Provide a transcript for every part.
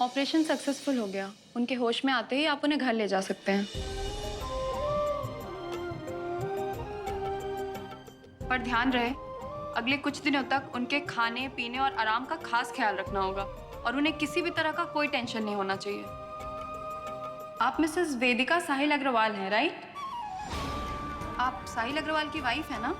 Operation successful हो गया। उनके होश में आते ही आप उन्हें घर ले जा सकते हैं। पर ध्यान रहे, अगले कुछ दिनों तक उनके खाने पीने और आराम का खास ख्याल रखना होगा और उन्हें किसी भी तरह का कोई टेंशन नहीं होना चाहिए। आप मिसेस वेदिका साहिल अग्रवाल हैं, राइट? आप साहिल अग्रवाल की वाइफ है ना?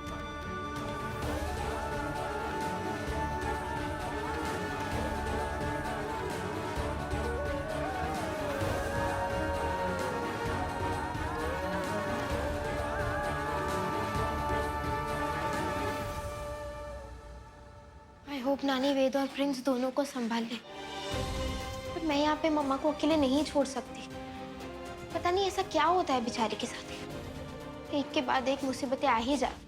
आई होप नानी वेद और प्रिंस दोनों को संभाल ले। पर मैं यहाँ पे मम्मा को अकेले नहीं छोड़ सकती। पता नहीं ऐसा क्या होता है बेचारी के साथ, एक के बाद एक मुसीबतें आ ही जाती।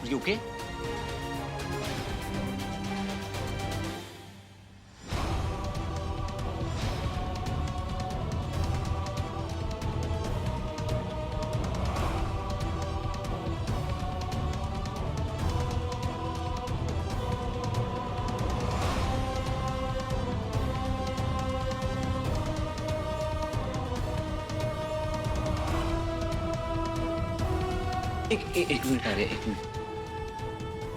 You okay? एक मिनट आ रहे, एक मिनट।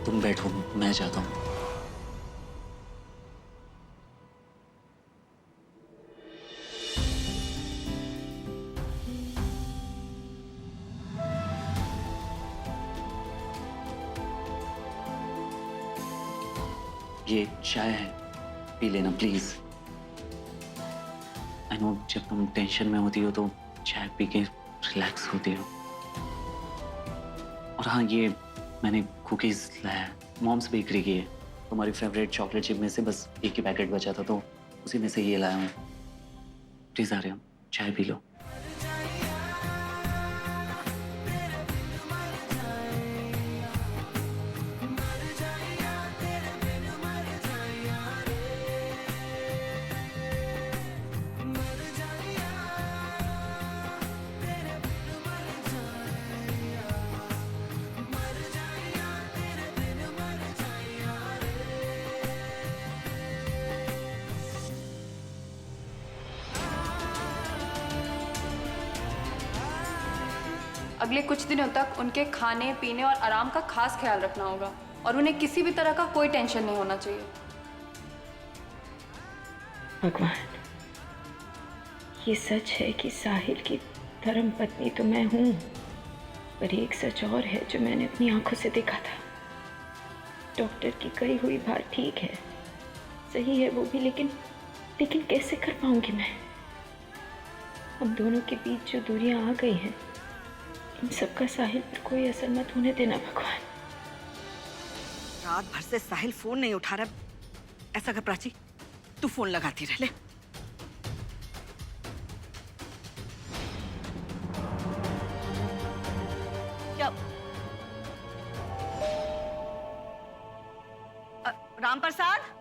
तुम बैठो, मैं जाता हूँ। ये चाय है, पी लेना प्लीज। आई नो जब तुम टेंशन में होती हो तो चाय पी के रिलैक्स होती हो। और हाँ, ये मैंने कुकीज लाया, मॉम्स बेकरी की है। तुम्हारी फेवरेट चॉकलेट चिप में से बस एक ही पैकेट बचा था तो उसी में से ये लाया हूँ। प्लीज आ रहे हो, चाय पी लो। अगले कुछ दिनों तक उनके खाने पीने और आराम का खास ख्याल रखना होगा और उन्हें किसी भी तरह का कोई टेंशन नहीं होना चाहिए। भगवान, ये सच है कि साहिल की धर्म पत्नी तो मैं हूं, पर एक सच और है जो मैंने अपनी आंखों से देखा था। डॉक्टर की कही हुई बात ठीक है, सही है वो भी, लेकिन कैसे कर पाऊंगी मैं? हम दोनों के बीच जो दूरियां आ गई हैं, इन सबका साहिल पर कोई असर मत होने देना भगवान। रात भर से साहिल फोन नहीं उठा रहा। ऐसा कर प्राची, तू फोन लगाती रह ले। क्या राम प्रसाद?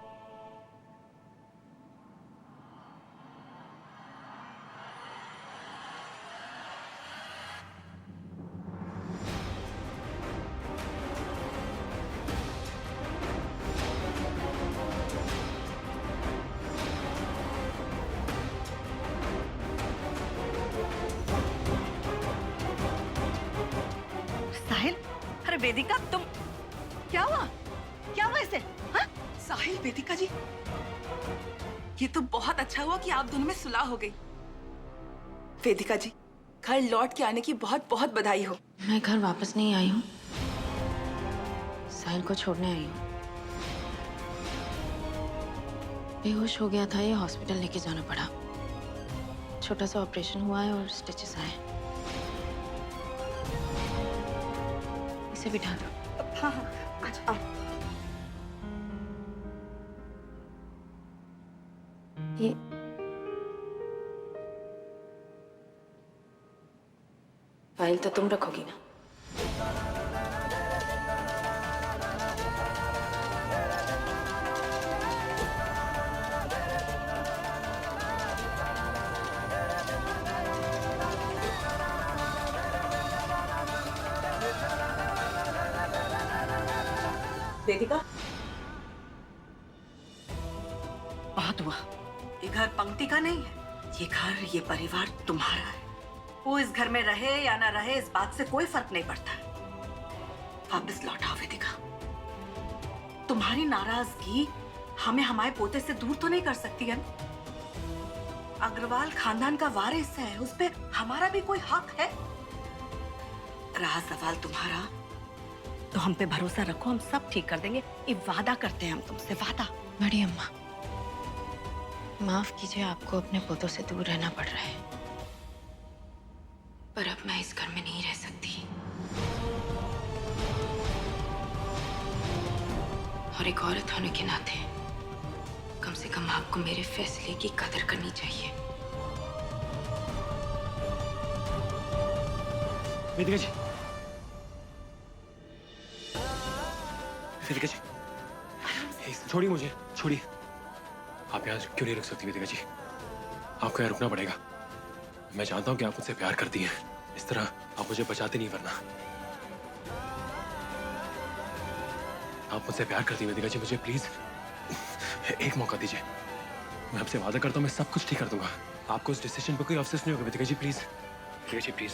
साहिल, अरे वेदिका, तुम क्या हुआ? क्या हुआ इसे? हाँ? साहिल, वेदिका जी, ये तो बहुत अच्छा हुआ कि आप दोनों में सुलह हो गई। वेदिका जी, घर लौट के आने की बहुत बहुत बधाई हो। मैं घर वापस नहीं आई हूँ, साहिल को छोड़ने आई हूँ। बेहोश हो गया था, ये हॉस्पिटल लेके जाना पड़ा। छोटा सा ऑपरेशन हुआ है और स्टिचेस आए। इसे बिठा दो। हाँ हाँ, अच्छा आओ। ये फाइल तो तुम रखोगी ना? वेदिका, बहुत हुआ। ये घर पंक्ति का नहीं है, ये घर, ये परिवार तुम्हारा है। वो इस घर में रहे या ना रहे, इस बात से कोई फर्क नहीं पड़ता। वापस लौट आओ वेदिका। तुम्हारी नाराजगी हमें हमारे पोते से दूर तो नहीं कर सकती है ना? अग्रवाल खानदान का वारिस है, उस पे हमारा भी कोई हक है। रहा सवाल तुम्हारा, तो हम पे भरोसा रखो, हम सब ठीक कर देंगे। ये वादा करते हैं हम तुमसे, वादा। बड़ी अम्मा, माफ कीजिए, आपको अपने पोतों से दूर रहना पड़ रहा है, पर अब मैं इस घर में नहीं रह सकती। और एक औरत होने के नाते कम से कम आपको मेरे फैसले की कदर करनी चाहिए। वेदिका जी, वेदिका जी, छोड़िए मुझे, छोड़िए। आप यहाँ क्यों नहीं रुक सकती वेदिका जी? आपको यहाँ रुकना पड़ेगा। मैं जानता हूँ कि आप मुझसे प्यार करती हैं, इस तरह आप मुझे बचाते नहीं, वरना आप मुझसे प्यार करती हैं वेदिका जी। मुझे प्लीज एक मौका दीजिए। मैं आपसे वादा करता हूँ मैं सब कुछ ठीक कर दूंगा। आपको उस डिसीजन पर कोई अफसोस नहीं होगा Vedika ji, please. Vedika ji please,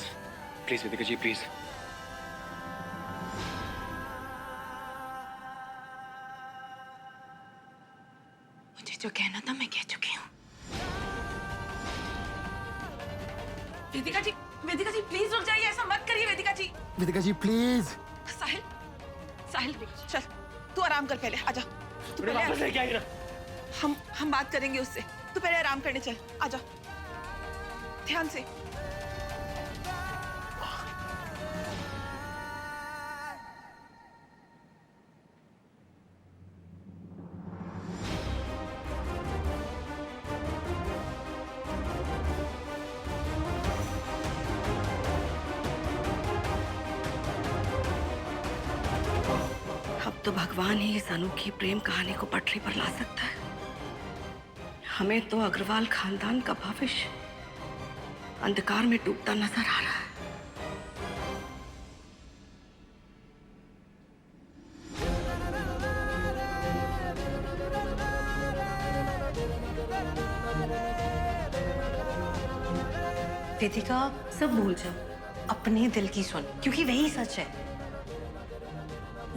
please Vedika ji please. मुझे जो कहना था मैं कह चुकी हूँ। वेदिका जी, वेदिका जी प्लीज रुक जाइए, ऐसा मत करिए वेदिका जी। वेदिका जी प्लीज। साहिल, साहिल चल, तू आराम कर पहले, आजा। तू पहले वापस लेके आइए ना। हम बात करेंगे उससे, तू पहले आराम करने चल, आजा ध्यान से। अब तो भगवान ही इस अनोखी प्रेम कहानी को पटरी पर ला सकता है। हमें तो अग्रवाल खानदान का भविष्य अंधकार में डूबता नजर आ रहा है। वेदिका, सब भूल जाओ, अपने दिल की सुन, क्योंकि वही सच है।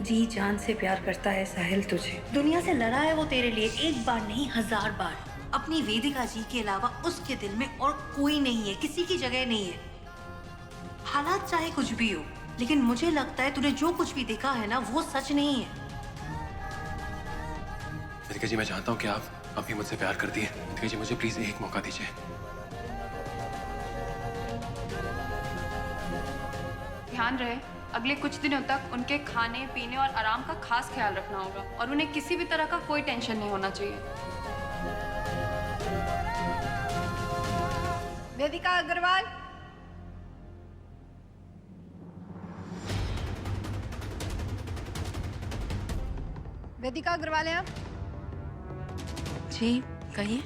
जी जान से प्यार करता है साहिल तुझे। दुनिया से लड़ा है वो तेरे लिए, एक बार नहीं 1000 बार। अपनी वेदिका जी के अलावा उसके दिल में और कोई नहीं है, किसी की जगह नहीं है। हालात चाहे कुछ भी हो, लेकिन मुझे लगता है तूने जो कुछ भी देखा है ना, वो सच नहीं है। वेदिका जी मैं जानता हूँ कि आप अभी मुझसे प्यार करती हैं। वेदिका जी मुझे प्लीज एक मौका दीजिए। ध्यान रहे, अगले कुछ दिनों तक उनके खाने पीने और आराम का खास ख्याल रखना होगा और उन्हें किसी भी तरह का कोई टेंशन नहीं होना चाहिए। वेदिका अग्रवाल, वेदिका अग्रवाल हैं आप? जी कहिए।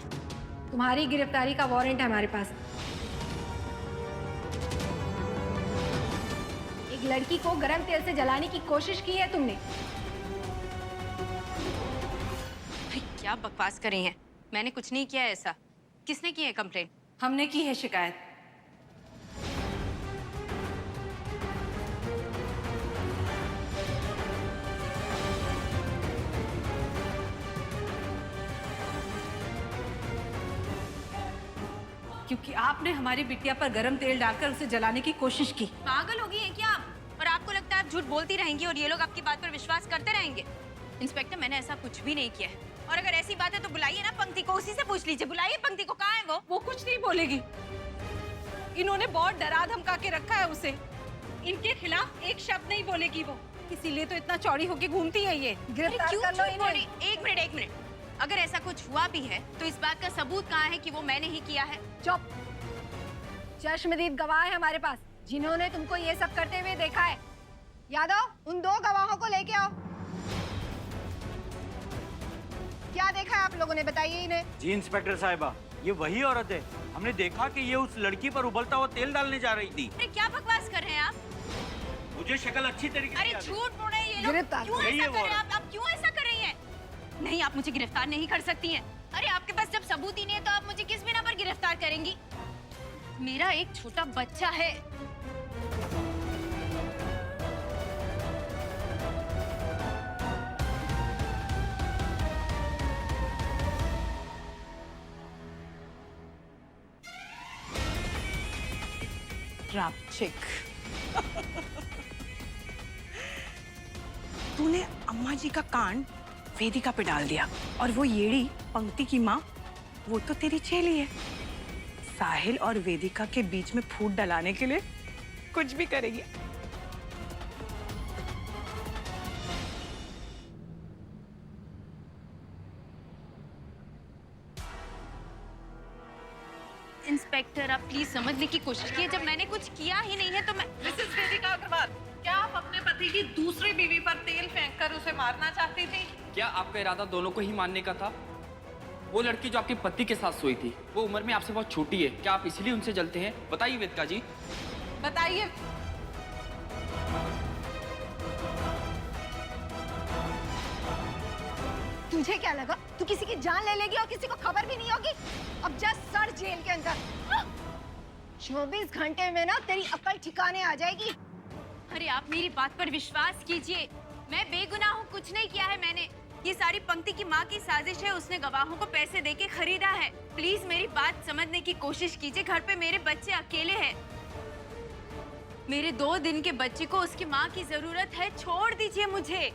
तुम्हारी गिरफ्तारी का वारंट है हमारे पास। एक लड़की को गरम तेल से जलाने की कोशिश की है तुमने। भाई क्या बकवास कर रही हैं? मैंने कुछ नहीं किया ऐसा। किसने की है कंप्लेंट? हमने की है शिकायत। क्योंकि आपने हमारी बिटिया पर गरम तेल डालकर उसे जलाने की कोशिश की। पागल हो गई हैं क्या आप? और आपको लगता है आप झूठ बोलती रहेंगी और ये लोग आपकी बात पर विश्वास करते रहेंगे? इंस्पेक्टर, मैंने ऐसा कुछ भी नहीं किया है। और अगर ऐसी बात है तो बुलाइए ना पंक्ति को, उसी से पूछ लीजिए। बुलाइए पंक्ति को, कहाँ है वो? वो कुछ नहीं बोलेगी। इन्होंने बहुत डरा धमका के रखा है उसे। इनके खिलाफ एक शब्द नहीं बोलेगी वो, इसीलिए तो इतना चौड़ी होके घूमती है ये। गिरफ्तार क्यों कर लो झूठ बोल रही? इन्हें। एक मिनट। अगर ऐसा कुछ हुआ भी है तो इस बात का सबूत कहाँ है कि वो मैंने ही किया है? चुप। चश्मदीद गवाह है हमारे पास, जिन्होंने तुमको ये सब करते हुए देखा है। यादव, उन 2 गवाहों को लेके आओ। क्या देखा है आप लोगों ने, बताइए इन्हें। जी इंस्पेक्टर साहिबा, ये वही औरत है। हमने देखा कि ये उस लड़की पर उबलता हुआ तेल डालने जा रही थी। अरे क्या बकवास कर रहे हैं आप? वो मुझे शक्ल अच्छी तरीके से अरे याद है। झूठ बोल रहे हैं ये लोग। गिरफ्तार क्यों यही ऐसा है कर रहे हैं वो आप क्यों ऐसा कर रही हैं? नहीं, आप मुझे गिरफ्तार नहीं कर सकती हैं। अरे आपके पास जब सबूत ही नहीं है तो आप मुझे किस बिना पर गिरफ्तार करेंगी? मेरा एक छोटा बच्चा है। रापचिक तूने अम्मा जी का कांड वेदिका पे डाल दिया और वो येड़ी पंक्ति की माँ वो तो तेरी चेली है। साहिल और वेदिका के बीच में फूट डलाने के लिए कुछ भी करेगी। इंस्पेक्टर आप प्लीज समझने की कोशिश कीजिए, जब मैंने कुछ किया ही नहीं है तो मैं मिसेस वेदिका अग्रवाल, क्या आप अपने पति की दूसरी बीवी पर तेल फेंककर उसे मारना चाहती थी? क्या आपका इरादा दोनों को ही मारने का था? वो लड़की जो आपके पति के साथ सोई थी, वो उम्र में आपसे बहुत छोटी है। क्या आप इसीलिए उनसे जलते हैं? बताइए वेदिका जी। बताइए। तुझे क्या लगा तू किसी की जान ले लेगी और किसी को खबर भी नहीं होगी? अब जा सर जेल के अंदर। 24 घंटे में ना तेरी अकल ठिकाने आ जाएगी। अरे आप मेरी बात पर विश्वास कीजिए, मैं बेगुनाह हूँ, कुछ नहीं किया है मैंने। ये सारी पंक्ति की माँ की साजिश है, उसने गवाहों को पैसे देके खरीदा है। प्लीज मेरी बात समझने की कोशिश कीजिए, घर पे मेरे बच्चे अकेले हैं। मेरे 2 दिन के बच्चे को उसकी माँ की जरूरत है, छोड़ दीजिए मुझे।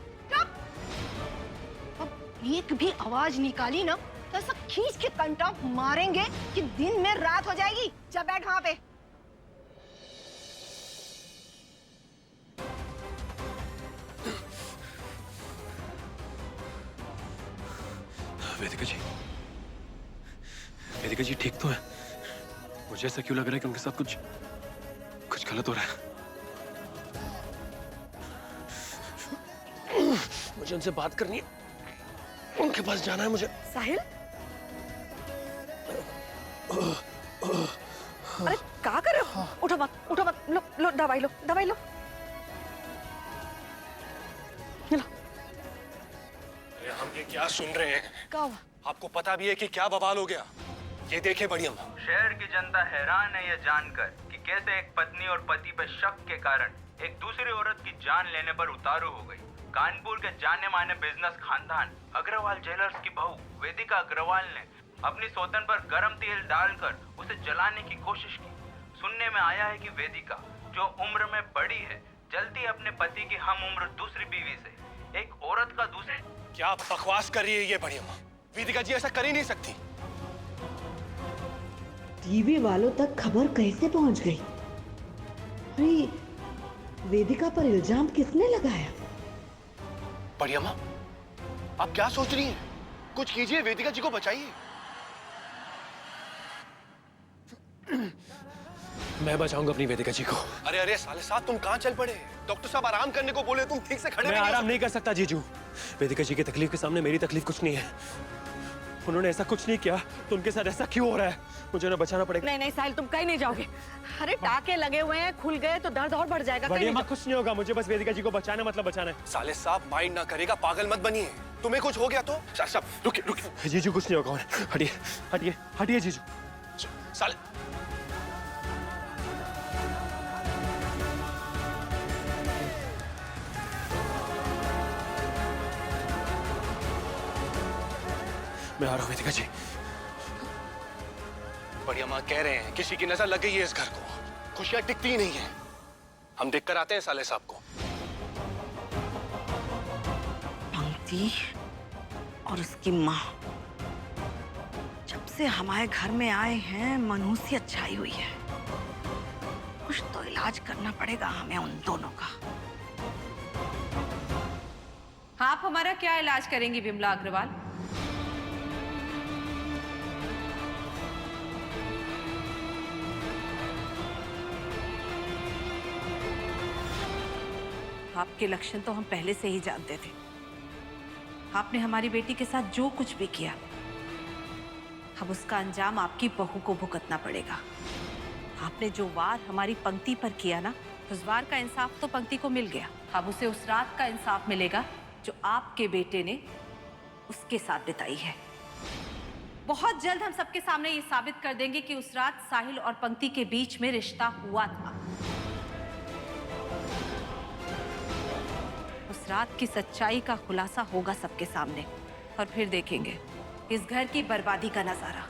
अब एक भी आवाज निकाली ना तो ऐसा खींच के कंटा मारेंगे कि दिन में रात हो जाएगी। जा बैठ वहाँ पे। वेदिका जी, वेदिका जी ठीक तो है? मुझे ऐसा क्यों लग रहा है कि उनके साथ कुछ गलत हो रहा है। मुझे उनसे बात करनी है, उनके पास जाना है मुझे। साहिल, अरे क्या कर रहे हो? उठो मत, उठो मत। लो लो दवाई लो, दवाई लो। हम ये क्या सुन रहे हैं? क्या हुआ? आपको पता भी है कि क्या बवाल हो गया? ये देखे बढ़िया। शहर की जनता हैरान है ये जानकर कि कैसे एक पत्नी और पति पर शक के कारण एक दूसरी औरत की जान लेने पर उतारू हो गई। कानपुर के जाने माने बिजनेस खानदान अग्रवाल ज्वेलर्स की बहू वेदिका अग्रवाल ने अपनी सौतन पर गर्म तेल डालकर उसे जलाने की कोशिश की। सुनने में आया है कि वेदिका, जो उम्र में बड़ी है, जल्दी अपने पति की हम उम्र दूसरी बीवी से, एक औरत का दूसरे। क्या बकवास कर रही है ये बढ़िया? वेदिका जी ऐसा कर ही नहीं सकती। टीवी वालों तक खबर कैसे पहुंच गई? अरे वेदिका पर इल्जाम किसने लगाया? बढ़िया माँ, आप क्या सोच रही हैं? कुछ कीजिए, वेदिका जी को बचाइए। मैं बचाऊंगा अपनी वेदिका जी को। अरे अरे साले साहब, तुम कहाँ चल पड़े? डॉक्टर साहब आराम करने को बोले, तुम ठीक से खड़े मैं आराम नहीं कर सकता जीजू। वेदिका जी की तकलीफ के सामने मेरी तकलीफ कुछ नहीं है। उन्होंने ऐसा कुछ नहीं किया तो उनके साथ ऐसा क्यों हो रहा है? मुझे उन्हें बचाना पड़ेगा। नहीं नहीं साहिल, तुम कहीं नहीं जाओगे। अरे टाके लगे हुए हैं, खुल गए तो दर्द और बढ़ जाएगा। बढ़िया माँ, कुछ नहीं होगा, मुझे बस वेदिका जी को बचाना मतलब बचाना है। साले साहब माइंड ना करेगा, पागल मत बनिए। तुम्हें कुछ हो गया तो साहब रुकिए रुकिए। जीजू कुछ नहीं होगा, हटिए हटिए हटिए जीजू। साले मैं आ रहा हूँ वेदिका जी। बढ़िया माँ कह रहे हैं किसी की नजर लग गई है इस घर को, खुशियां टिकती ही नहीं है। हम देख कर आते हैं साले साहब को। पंक्ति और उसकी माँ जब से हमारे घर में आए हैं, मनहूसियत छाई हुई है। कुछ तो इलाज करना पड़ेगा हमें उन दोनों का। आप हमारा क्या इलाज करेंगी विमला अग्रवाल? आपके लक्षण तो हम पहले से ही जानते थे। आपने हमारी बेटी के साथ जो कुछ भी किया, अब उसका अंजाम आपकी बहू को भुगतना पड़ेगा। आपने जो वार हमारी पंक्ति पर किया ना, उस बार का इंसाफ तो पंक्ति को मिल गया, अब उसे उस रात का इंसाफ मिलेगा जो आपके बेटे ने उसके साथ बिताई है। बहुत जल्द हम सबके सामने ये साबित कर देंगे कि उस रात साहिल और पंक्ति के बीच में रिश्ता हुआ था। उस रात की सच्चाई का खुलासा होगा सबके सामने, और फिर देखेंगे इस घर की बर्बादी का नजारा।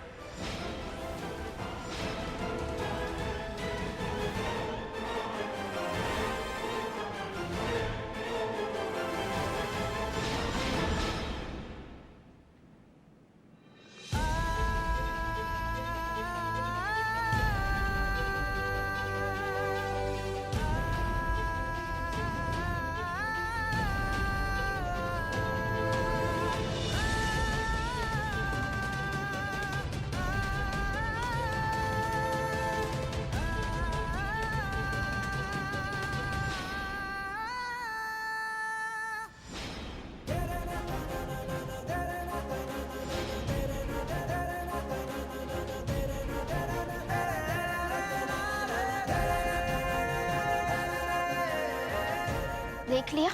देख लिया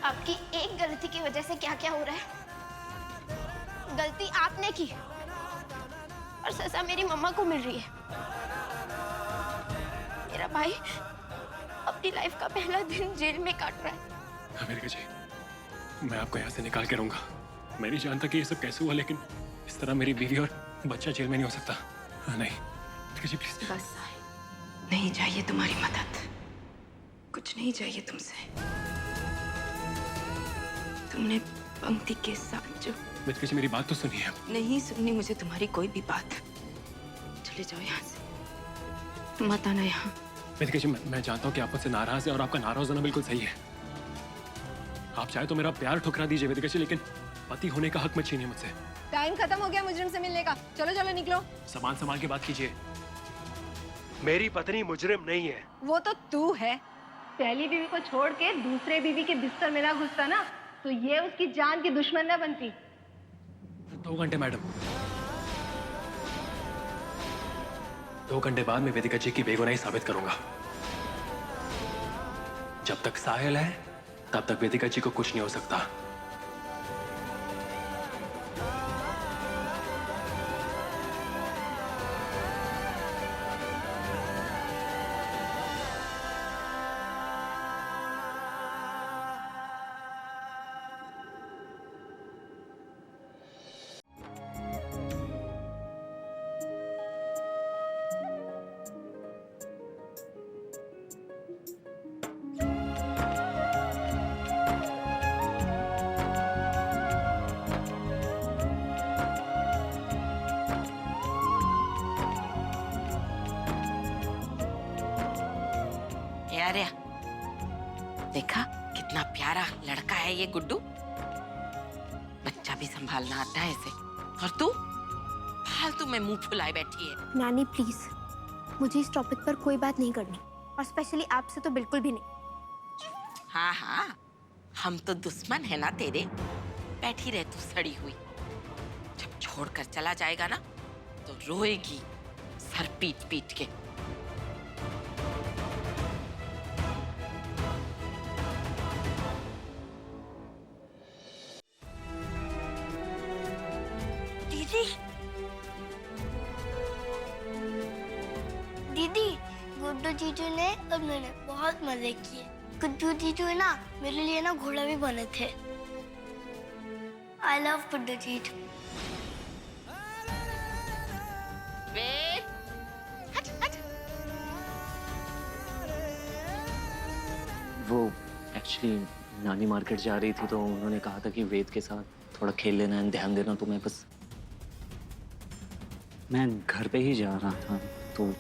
आपकी एक गलती की वजह से क्या क्या हो रहा है। गलती आपने की और सजा मेरी मम्मा को मिल रही है। मेरा भाई अपनी लाइफ का पहला दिन जेल में काट रहा है। अमेरिका जी, मैं आपको यहाँ से निकाल के रहूंगा। मैं नहीं जानता कि ये सब कैसे हुआ, लेकिन इस तरह मेरी बीवी और बच्चा जेल में नहीं हो सकता। नहीं अमेरिका जी प्लीज। बस नहीं चाहिए तुम्हारी मदद, कुछ नहीं चाहिए तुमसे। तुमने पंक्ति के साथ जो अमेरिका जी मेरी बात तो सुनिए। नहीं सुननी मुझे तुम्हारी कोई भी बात। चले जाओ यहाँ से, मत आना यहाँ। अमेरिका जी मैं जानता हूँ कि आप मुझसे नाराज हैं और आपका नाराज होना बिल्कुल सही है। आप चाहे तो मेरा प्यार ठुकरा दीजिए वेदिका जी, लेकिन पति होने का हक मत छीनिए मुझसे। टाइम खत्म हो गया मुजरिम से मिलने का। चलो चलो निकलो। सामान संभाल के बात कीजिए। मेरी पत्नी मुजरिम नहीं है। वो तो तू है। पहली बीवी को छोड़ के दूसरे बीवी के बिस्तर में ना घुसता ना, तो ये उसकी जान की दुश्मन ना बनती। 2 घंटे मैडम, 2 घंटे बाद मैं वेदिका जी की बेगुनाही साबित करूंगा। जब तक साहिल है तब तक वेदिका जी को कुछ नहीं हो सकता। अरे देखा कितना प्यारा लड़का है ये गुड्डू। बच्चा भी संभालना आता है इसे, और तू फालतू में मुंह फुलाए बैठी है। नानी प्लीज, मुझे इस टॉपिक पर कोई बात नहीं करनी, और स्पेशली आपसे तो बिल्कुल भी नहीं। हाँ हाँ, हम तो दुश्मन है ना तेरे। बैठी रह तू सड़ी हुई। जब छोड़कर चला जाएगा ना तो रोएगी सर पीट पीट के। दीदी, गुड्डू जीजू ने और मैंने बहुत मजे किए। गुड्डू जीजू है ना, मेरे लिए ना घोड़ा भी बने थे। आई लव गुड्डू जीजू। वो एक्चुअली नानी मार्केट जा रही थी तो उन्होंने कहा था कि वेद के साथ थोड़ा खेल लेना है, ध्यान देना। तो मैं घर पे ही जा रहा था तो